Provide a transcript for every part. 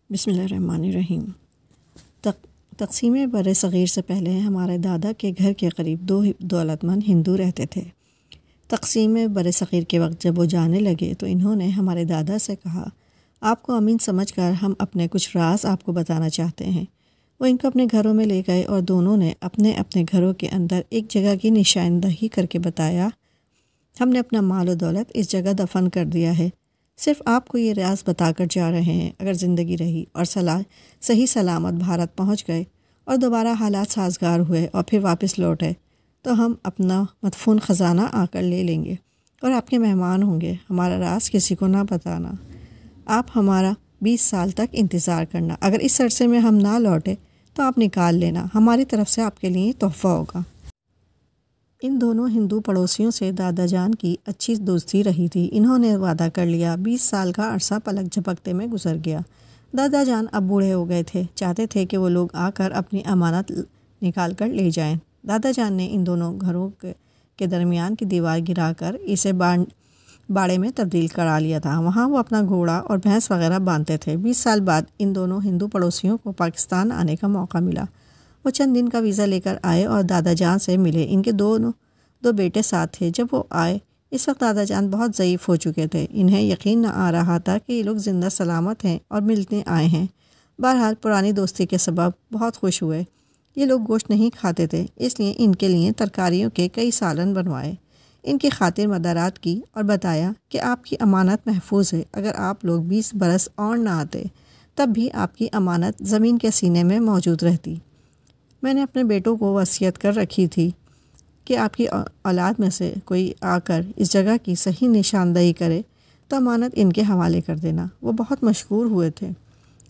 بسم اللہ الرحمن الرحیم۔ تقسیم بر صغیر سے پہلے ہمارے دادا کے گھر کے قریب 2 دولت مند ہندو رہتے تھے۔ تقسیم بر صغیر کے وقت جب وہ جانے لگے تو انہوں نے ہمارے دادا سے کہا، آپ کو امین سمجھ کر ہم اپنے کچھ راز آپ کو بتانا چاہتے ہیں۔ وہ ان کو اپنے گھروں میں لے گئے اور دونوں نے اپنے اپنے گھروں کے اندر ایک جگہ کی نشاندہی کر کے بتایا، ہم نے اپنا مال و دولت اس جگہ دفن کر دیا ہے، صرف آپ کو یہ راز بتا کر جا رہے ہیں۔ اگر زندگی رہی اور صحیح سلامت بھارت پہنچ گئے اور دوبارہ حالات سازگار ہوئے اور پھر واپس لوٹے تو ہم اپنا مدفون خزانہ آ کر لے لیں گے اور آپ کے مہمان ہوں گے۔ ہمارا راز کسی کو نہ بتانا، آپ ہمارا 20 سال تک انتظار کرنا۔ اگر اس عرصے میں ہم نہ لوٹے تو آپ نکال لینا، ہماری طرف سے آپ کے لیے تحفہ ہوگا۔ ان دونوں ہندو پڑوسیوں سے دادا جان کی اچھی دوستی رہی تھی۔ انہوں نے وعدہ کر لیا۔ 20 سال کا عرصہ پلک جھپکتے میں گزر گیا۔ دادا جان اب بوڑھے ہو گئے تھے، چاہتے تھے کہ وہ لوگ آ کر اپنی امانت نکال کر لے جائیں۔ دادا جان نے ان دونوں گھروں کے درمیان کی دیوار گرا کر اسے باڑے میں تبدیل کرا لیا تھا۔ وہاں وہ اپنا گھوڑا اور بھینس وغیرہ باندھتے تھے۔ 20 سال بعد ان دونوں ہندو پڑوسیوں کو پاکستان آنے کا موقع ملا۔ وہ چند دن کا ویزا لے کر آئے اور دادا جان سے ملے۔ ان کے دو بیٹے ساتھ تھے۔ جب وہ آئے اس وقت دادا جان بہت ضعیف ہو چکے تھے۔ انہیں یقین نہ آ رہا تھا کہ یہ لوگ زندہ سلامت ہیں اور ملنے آئے ہیں۔ بہرحال پرانی دوستی کے سبب بہت خوش ہوئے۔ یہ لوگ گوشت نہیں کھاتے تھے، اس لیے ان کے لیے ترکاریوں کے کئی سالن بنوائے، ان کی خاطر مدارات کی اور بتایا کہ آپ کی امانت محفوظ ہے۔ اگر آپ لوگ 20 برس اور نہ آتے تب بھی آپ کی امانت زمین کے سینے میں موجود رہتی۔ میں نے اپنے بیٹوں کو وصیت کر رکھی تھی کہ آپ کی اولاد میں سے کوئی آ کر اس جگہ کی صحیح نشاندہی کرے تو امانت ان کے حوالے کر دینا۔ وہ بہت مشکور ہوئے تھے۔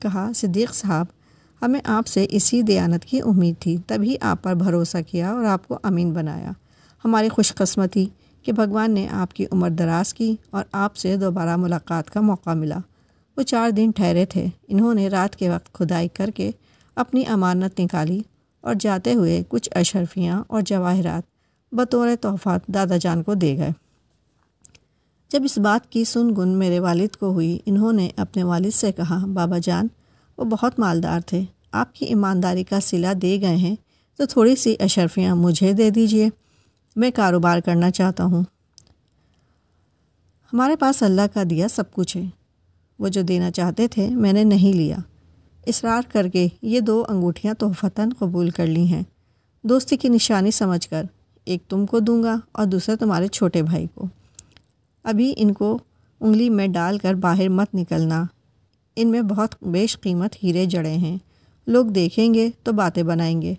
کہا، صدیق صاحب، ہمیں آپ سے اسی دیانت کی امید تھی، تبھی آپ پر بھروسہ کیا اور آپ کو امین بنایا۔ ہماری خوش قسمتی کہ بھگوان نے آپ کی عمر دراز کی اور آپ سے دوبارہ ملاقات کا موقع ملا۔ وہ 4 دن ٹھہرے تھے۔ انہوں نے رات کے وقت کھدائی کر کے اپنی امانت نکالی اور جاتے ہوئے کچھ اشرفیاں اور جواہرات بطور تحفات دادا جان کو دے گئے۔ جب اس بات کی سن میرے والد کو ہوئی، انہوں نے اپنے والد سے کہا، بابا جان، وہ بہت مالدار تھے، آپ کی ایمانداری کا صلہ دے گئے ہیں تو تھوڑی سی اشرفیاں مجھے دے دیجئے، میں کاروبار کرنا چاہتا ہوں۔ ہمارے پاس اللہ کا دیا سب کچھ ہے، وہ جو دینا چاہتے تھے میں نے نہیں لیا، اصرار کر کے یہ 2 انگوٹھیاں تحفتاً قبول کر لی ہیں، دوستی کی نشانی سمجھ کر۔ ایک تم کو دوں گا اور دوسرا تمہارے چھوٹے بھائی کو۔ ابھی ان کو انگلی میں ڈال کر باہر مت نکلنا، ان میں بہت بیش قیمت ہیرے جڑے ہیں، لوگ دیکھیں گے تو باتیں بنائیں گے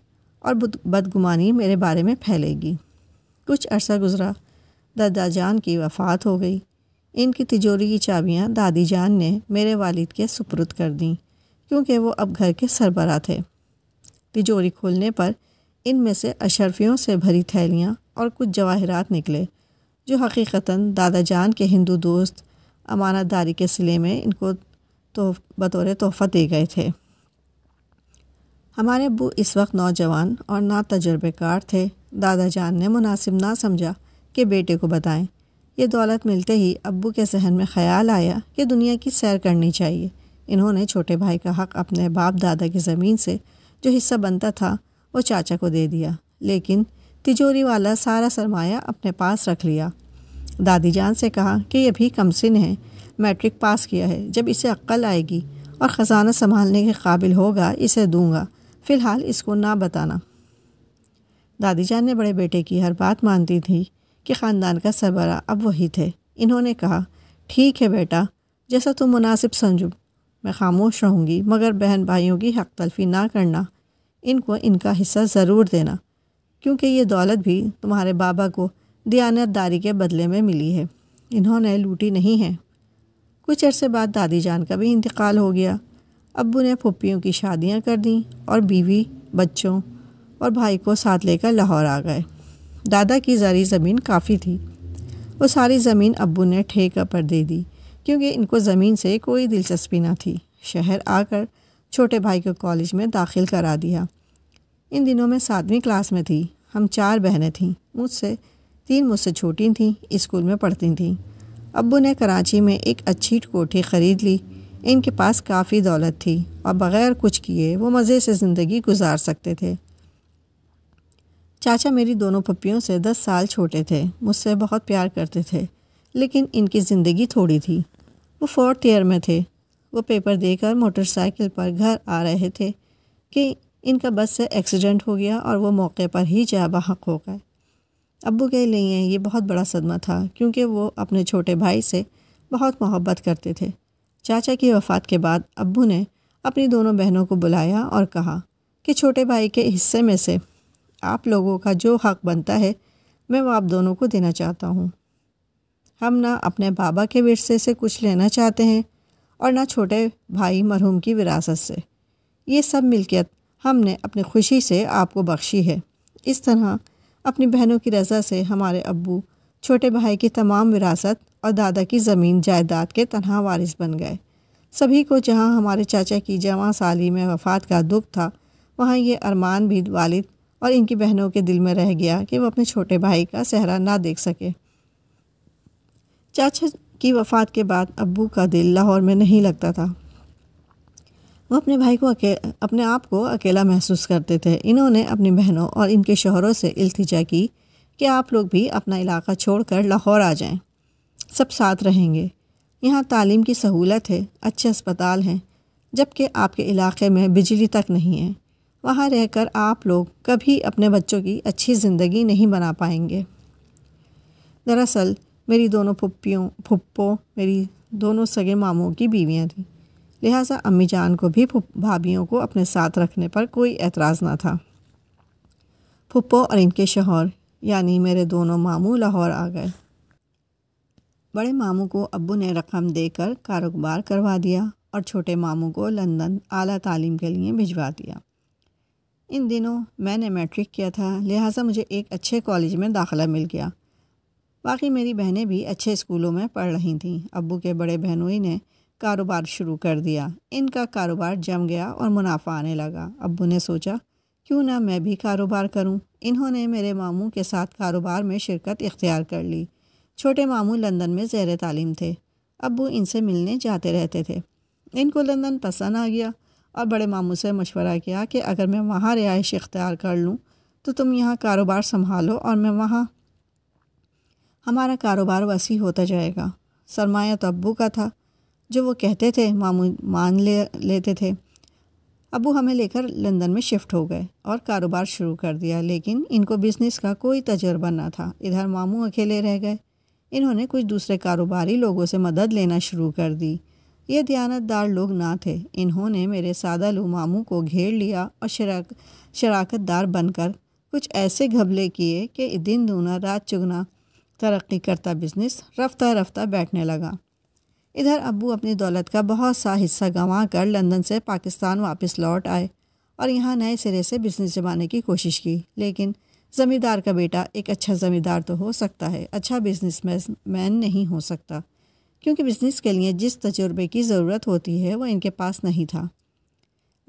اور بدگمانی میرے بارے میں پھیلے گی۔ کچھ عرصہ گزرا، دادا جان کی وفات ہو گئی۔ ان کی تجوری کی چابیاں دادی جان نے میرے والد کے سپرد کر دیں، کیونکہ وہ اب گھر کے سربراہ تھے۔ تجوری کھولنے پر ان میں سے اشرفیوں سے بھری تھیلیاں اور کچھ جواہرات نکلے، جو حقیقتاً دادا جان کے ہندو دوست امانت داری کے صلے میں ان کو بطور تحفہ دے گئے تھے۔ ہمارے ابو اس وقت نوجوان اور نا تجربے کار تھے۔ دادا جان نے مناسب نہ سمجھا کہ بیٹے کو بتائیں۔ یہ دولت ملتے ہی ابو کے ذہن میں خیال آیا کہ دنیا کی سیر کرنی چاہیے۔ انہوں نے چھوٹے بھائی کا حق اپنے باپ دادا کی زمین سے جو حصہ بنتا تھا وہ چاچا کو دے دیا، لیکن تجوری والا سارا سرمایہ اپنے پاس رکھ لیا۔ دادی جان سے کہا کہ یہ بھی کم سن ہے، میٹرک پاس کیا ہے، جب اسے عقل آئے گی اور خزانہ سنبھالنے کے قابل ہوگا اسے دوں گا، فی الحال اس کو نہ بتانا۔ دادی جان نے بڑے بیٹے کی ہر بات مانتی تھی کہ خاندان کا سربراہ اب وہی تھے۔ انہوں نے کہا، ٹھیک ہے بیٹا، جیسا تم مناسب سمجھو، میں خاموش رہوں گی، مگر بہن بھائیوں کی حق تلفی نہ کرنا، ان کو ان کا حصہ ضرور دینا، کیونکہ یہ دولت بھی تمہارے بابا کو دیانت داری کے بدلے میں ملی ہے، انہوں نے لوٹی نہیں ہے۔ کچھ عرصے بعد دادی جان کا بھی انتقال ہو گیا۔ ابو نے پھپھیوں کی شادیاں کر دیں اور بیوی، بچوں اور بھائی کو ساتھ لے کر لاہور آ گئے۔ دادا کی زرعی زمین کافی تھی، وہ ساری زمین ابو نے ٹھیکہ پر دے دی، کیونکہ ان کو زمین سے کوئی دلچسپی نہ تھی۔ شہر آ کر چھوٹے بھائی کو کالج میں داخل کرا دیا۔ ان دنوں میں 7ویں کلاس میں تھی۔ ہم 4 بہنیں تھیں، 3 مجھ سے چھوٹی تھیں، اسکول میں پڑھتی تھیں۔ ابو نے کراچی میں ایک اچھی کوٹھی خرید لی۔ ان کے پاس کافی دولت تھی اور بغیر کچھ کیے وہ مزے سے زندگی گزار سکتے تھے۔ چاچا میری دونوں پھپھیوں سے 10 سال چھوٹے تھے، مجھ سے بہت پیار کرتے تھے، لیکن ان کی زندگی تھوڑی تھی۔ وہ 4th ایئر میں تھے۔ وہ پیپر دے کر موٹر سائیکل پر گھر آ رہے تھے کہ ان کا بس سے ایکسیڈنٹ ہو گیا اور وہ موقع پر ہی جاں بحق ہو گئے۔ ابو کے لیے یہ بہت بڑا صدمہ تھا، کیونکہ وہ اپنے چھوٹے بھائی سے بہت محبت کرتے تھے۔ چاچا کی وفات کے بعد ابو نے اپنی دونوں بہنوں کو بلایا اور کہا کہ چھوٹے بھائی کے حصے میں سے آپ لوگوں کا جو حق بنتا ہے میں وہ آپ دونوں کو دینا چاہتا ہوں۔ ہم نہ اپنے بابا کے ورثے سے کچھ لینا چاہتے ہیں اور نہ چھوٹے بھائی مرحوم کی وراثت سے۔ یہ سب ملکیت ہم نے اپنی خوشی سے آپ کو بخشی ہے۔ اس طرح اپنی بہنوں کی رضا سے ہمارے ابو چھوٹے بھائی کی تمام وراثت اور دادا کی زمین جائیداد کے تنہا وارث بن گئے۔ سبھی کو جہاں ہمارے چاچا کی جواں سالی میں وفات کا دکھ تھا، وہاں یہ ارمان بھی والد اور ان کی بہنوں کے دل میں رہ گیا کہ وہ اپنے چھوٹے بھائی کا چہرہ نہ دیکھ سکے۔ چاچا کی وفات کے بعد ابو کا دل لاہور میں نہیں لگتا تھا۔ وہ اپنے بھائی کو اپنے آپ کو اکیلا محسوس کرتے تھے۔ انہوں نے اپنی بہنوں اور ان کے شوہروں سے التجا کی کہ آپ لوگ بھی اپنا علاقہ چھوڑ کر لاہور آ جائیں، سب ساتھ رہیں گے۔ یہاں تعلیم کی سہولت ہے، اچھے اسپتال ہیں، جبکہ آپ کے علاقے میں بجلی تک نہیں ہے۔ وہاں رہ کر آپ لوگ کبھی اپنے بچوں کی اچھی زندگی نہیں بنا پائیں گے۔ دراصل میری دونوں پھپھو میری دونوں سگے ماموں کی بیویاں تھیں، لہٰذا امی جان کو بھی بھابھیوں کو اپنے ساتھ رکھنے پر کوئی اعتراض نہ تھا۔ پھپھو اور ان کے شوہر یعنی میرے دونوں ماموں لاہور آ گئے۔ بڑے ماموں کو ابو نے رقم دے کر کاروبار کروا دیا اور چھوٹے ماموں کو لندن اعلیٰ تعلیم کے لیے بھجوا دیا۔ ان دنوں میں نے میٹرک کیا تھا، لہٰذا مجھے ایک اچھے کالج میں داخلہ مل گیا۔ باقی میری بہنیں بھی اچھے اسکولوں میں پڑھ رہی تھیں۔ ابو کے بڑے بہنوئی نے کاروبار شروع کر دیا۔ ان کا کاروبار جم گیا اور منافع آنے لگا۔ ابو نے سوچا کیوں نہ میں بھی کاروبار کروں۔ انہوں نے میرے ماموں کے ساتھ کاروبار میں شرکت اختیار کر لی۔ چھوٹے ماموں لندن میں زیر تعلیم تھے۔ ابو ان سے ملنے جاتے رہتے تھے۔ ان کو لندن پسند آ گیا اور بڑے ماموں سے مشورہ کیا کہ اگر میں وہاں رہائش اختیار کر لوں تو تم یہاں کاروبار سنبھالو اور میں وہاں، ہمارا کاروبار وسیع ہوتا جائے گا۔ سرمایہ تو ابو کا تھا، جو وہ کہتے تھے ماموں مان لیتے تھے۔ ابو ہمیں لے کر لندن میں شفٹ ہو گئے اور کاروبار شروع کر دیا، لیکن ان کو بزنس کا کوئی تجربہ نہ تھا۔ ادھر ماموں اکیلے رہ گئے۔ انہوں نے کچھ دوسرے کاروباری لوگوں سے مدد لینا شروع کر دی۔ یہ دیانت دار لوگ نہ تھے۔ انہوں نے میرے سادہ لو ماموں کو گھیر لیا اور شراکت دار بن کر کچھ ایسے گھپلے کیے کہ دن دونا رات چگنا ترقی کرتا بزنس رفتہ رفتہ بیٹھنے لگا۔ ادھر ابو اپنی دولت کا بہت سا حصہ گنوا کر لندن سے پاکستان واپس لوٹ آئے اور یہاں نئے سرے سے بزنس جمانے کی کوشش کی، لیکن زمیندار کا بیٹا ایک اچھا زمیندار تو ہو سکتا ہے، اچھا بزنس مین نہیں ہو سکتا، کیونکہ بزنس کے لیے جس تجربے کی ضرورت ہوتی ہے وہ ان کے پاس نہیں تھا۔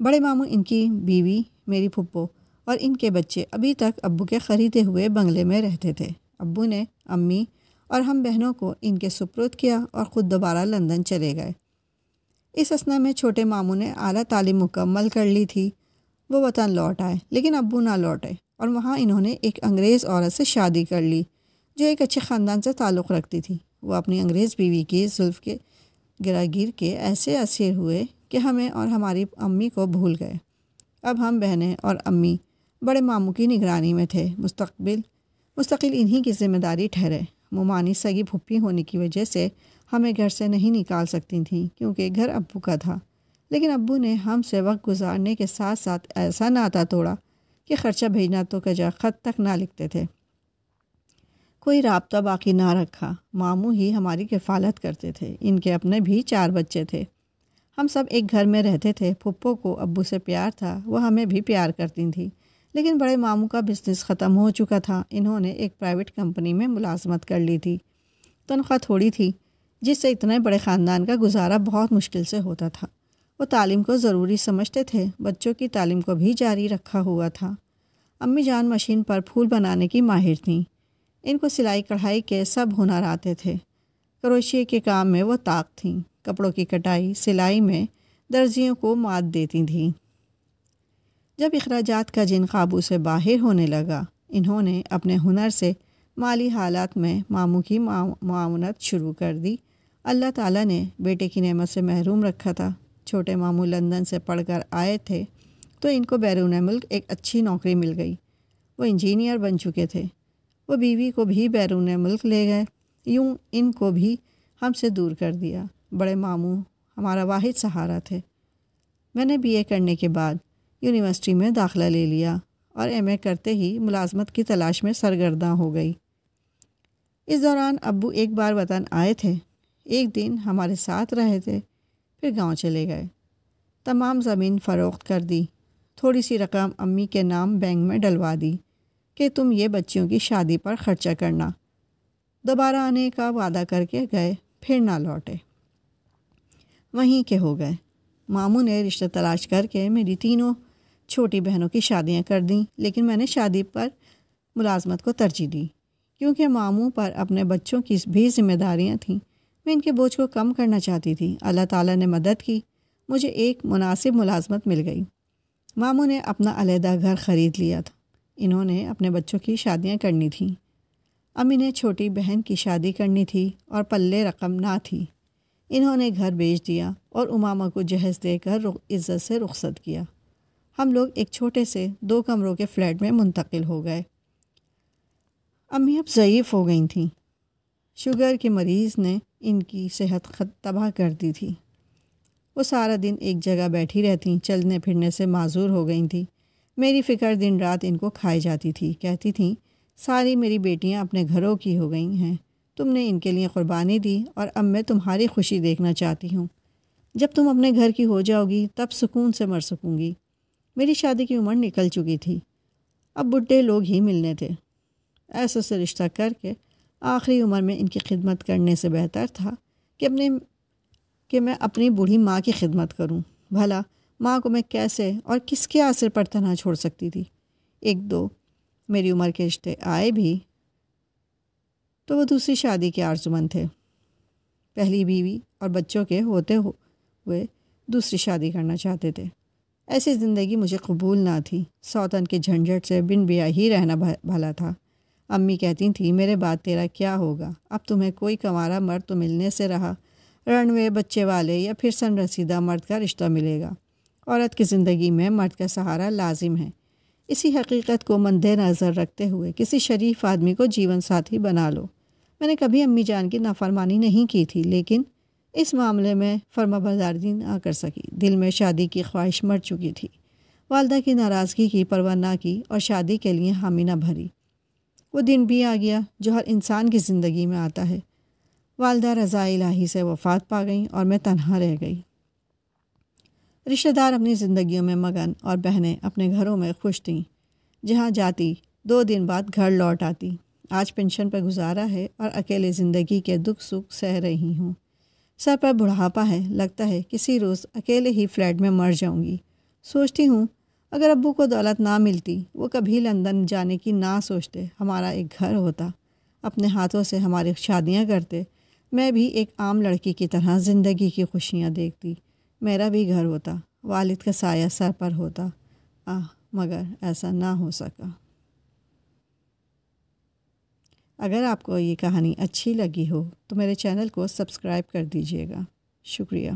بڑے ماموں، ان کی بیوی میری پھپھو اور ان کے بچے ابھی تک ابو کے خریدے ہوئے بنگلے میں رہتے تھے۔ ابو نے امی اور ہم بہنوں کو ان کے سپرد کیا اور خود دوبارہ لندن چلے گئے۔ اس اثنا میں چھوٹے ماموں نے اعلیٰ تعلیم مکمل کر لی تھی۔ وہ وطن لوٹ آئے، لیکن ابو نہ لوٹے اور وہاں انہوں نے ایک انگریز عورت سے شادی کر لی جو ایک اچھے خاندان سے تعلق رکھتی تھی۔ وہ اپنی انگریز بیوی کی زلف کے گراگیر کے ایسے اسیر ہوئے کہ ہمیں اور ہماری امی کو بھول گئے۔ اب ہم بہنیں اور امی بڑے ماموں کی نگرانی میں تھے۔ مستقل انہی کی ذمہ داری ٹھہرے۔ ممانی سگی پھپھی ہونے کی وجہ سے ہمیں گھر سے نہیں نکال سکتی تھیں، کیونکہ گھر ابو کا تھا، لیکن ابو نے ہم سے وقت گزارنے کے ساتھ ساتھ ایسا ناطا توڑا کہ خرچہ بھیجنا تو کجا خط تک نہ لکھتے تھے۔ کوئی رابطہ باقی نہ رکھا۔ ماموں ہی ہماری کفالت کرتے تھے۔ ان کے اپنے بھی 4 بچے تھے۔ ہم سب ایک گھر میں رہتے تھے۔ پھپھو کو ابو سے پیار تھا، وہ ہمیں بھی پیار کرتی تھیں، لیکن بڑے ماموں کا بزنس ختم ہو چکا تھا۔ انہوں نے ایک پرائیویٹ کمپنی میں ملازمت کر لی تھی۔ تنخواہ تھوڑی تھی، جس سے اتنے بڑے خاندان کا گزارا بہت مشکل سے ہوتا تھا۔ وہ تعلیم کو ضروری سمجھتے تھے، بچوں کی تعلیم کو بھی جاری رکھا ہوا تھا۔ امی جان مشین پر پھول بنانے کی ماہر تھیں۔ ان کو سلائی کڑھائی کے سب ہنر آتے تھے۔ کروشیے کے کام میں وہ طاق تھیں۔ کپڑوں کی کٹائی سلائی میں درزیوں کو مات دیتی تھیں۔ جب اخراجات کا جن قابو سے باہر ہونے لگا، انہوں نے اپنے ہنر سے مالی حالات میں ماموں کی معاونت شروع کر دی۔ اللہ تعالیٰ نے بیٹے کی نعمت سے محروم رکھا تھا۔ چھوٹے ماموں لندن سے پڑھ کر آئے تھے تو ان کو بیرون ملک ایک اچھی نوکری مل گئی۔ وہ انجینئر بن چکے تھے۔ وہ بیوی کو بھی بیرون ملک لے گئے، یوں ان کو بھی ہم سے دور کر دیا۔ بڑے ماموں ہمارا واحد سہارا تھے۔ میں نے BA کرنے کے بعد یونیورسٹی میں داخلہ لے لیا اور MA کرتے ہی ملازمت کی تلاش میں سرگرداں ہو گئی۔ اس دوران ابو ایک بار وطن آئے تھے، ایک دن ہمارے ساتھ رہے تھے، پھر گاؤں چلے گئے۔ تمام زمین فروخت کر دی، تھوڑی سی رقم امی کے نام بینک میں ڈلوا دی کہ تم یہ بچیوں کی شادی پر خرچہ کرنا۔ دوبارہ آنے کا وعدہ کر کے گئے، پھر نہ لوٹے، وہیں کے ہو گئے۔ ماموں نے رشتہ تلاش کر کے میری تینوں چھوٹی بہنوں کی شادیاں کر دیں، لیکن میں نے شادی پر ملازمت کو ترجیح دی، کیونکہ ماموں پر اپنے بچوں کی بھی ذمہ داریاں تھیں۔ میں ان کے بوجھ کو کم کرنا چاہتی تھی۔ اللہ تعالیٰ نے مدد کی، مجھے ایک مناسب ملازمت مل گئی۔ ماموں نے اپنا علیحدہ گھر خرید لیا تھا۔ انہوں نے اپنے بچوں کی شادیاں کرنی تھیں۔ امی نے چھوٹی بہن کی شادی کرنی تھی اور پلے رقم نہ تھی۔ انہوں نے گھر بیچ دیا اور امامہ کو جہیز دے کر عزت سے رخصت کیا۔ ہم لوگ ایک چھوٹے سے 2 کمروں کے فلیٹ میں منتقل ہو گئے۔ امی اب ضعیف ہو گئی تھیں۔ شوگر کے مریض نے ان کی صحت تباہ کر دی تھی۔ وہ سارا دن ایک جگہ بیٹھی رہتیں، چلنے پھرنے سے معذور ہو گئی تھیں۔ میری فکر دن رات ان کو کھائی جاتی تھی۔ کہتی تھیں ساری میری بیٹیاں اپنے گھروں کی ہو گئی ہیں، تم نے ان کے لیے قربانی دی اور اب میں تمہاری خوشی دیکھنا چاہتی ہوں۔ جب تم اپنے گھر کی ہو جاؤ گی تب سکون سے مر سکوں گی۔ میری شادی کی عمر نکل چکی تھی، اب بڈھے لوگ ہی ملنے تھے۔ ایسے سے رشتہ کر کے آخری عمر میں ان کی خدمت کرنے سے بہتر تھا کہ میں اپنی بوڑھی ماں کی خدمت کروں۔ بھلا ماں کو میں کیسے اور کس کے آسر پر تنہا چھوڑ سکتی تھی؟ 1-2 میری عمر کے رشتے آئے بھی تو وہ دوسری شادی کے آرزومند تھے۔ پہلی بیوی اور بچوں کے ہوتے ہوئے دوسری شادی کرنا چاہتے تھے۔ ایسی زندگی مجھے قبول نہ تھی۔ سوتن کے جھنجھٹ سے بن بیاہی رہنا بھلا تھا۔ امی کہتی تھیں میرے بعد تیرا کیا ہوگا؟ اب تمہیں کوئی کنوارا مرد تو ملنے سے رہا، رنوے بچے والے یا پھر سن رسیدہ مرد کا رشتہ ملے گا۔ عورت کی زندگی میں مرد کا سہارا لازم ہے۔ اسی حقیقت کو مد نظر رکھتے ہوئے کسی شریف آدمی کو جیون ساتھی بنا لو۔ میں نے کبھی امی جان کی نافرمانی نہیں کی تھی، لیکن اس معاملے میں فرما برداری نہ کر سکی۔ دل میں شادی کی خواہش مر چکی تھی۔ والدہ کی ناراضگی کی پرواہ نہ کی اور شادی کے لیے حامی نہ بھری۔ وہ دن بھی آ گیا جو ہر انسان کی زندگی میں آتا ہے۔ والدہ رضا الہی سے وفات پا گئیں اور میں تنہا رہ گئی۔ رشتہ دار اپنی زندگیوں میں مگن اور بہنیں اپنے گھروں میں خوش تھیں۔ جہاں جاتی 2 دن بعد گھر لوٹ آتی۔ آج پینشن پر گزارا ہے اور اکیلے زندگی کے دکھ سکھ سہ رہی ہوں۔ سر پر بڑھاپا ہے، لگتا ہے کسی روز اکیلے ہی فلیٹ میں مر جاؤں گی۔ سوچتی ہوں اگر ابو کو دولت نہ ملتی، وہ کبھی لندن جانے کی نہ سوچتے، ہمارا ایک گھر ہوتا، اپنے ہاتھوں سے ہماری شادیاں کرتے، میں بھی ایک عام لڑکی کی طرح زندگی کی خوشیاں دیکھتی، میرا بھی گھر ہوتا، والد کا سایہ سر پر ہوتا۔ مگر ایسا نہ ہو سکا۔ اگر آپ کو یہ کہانی اچھی لگی ہو تو میرے چینل کو سبسکرائب کر دیجیے گا۔ شکریہ۔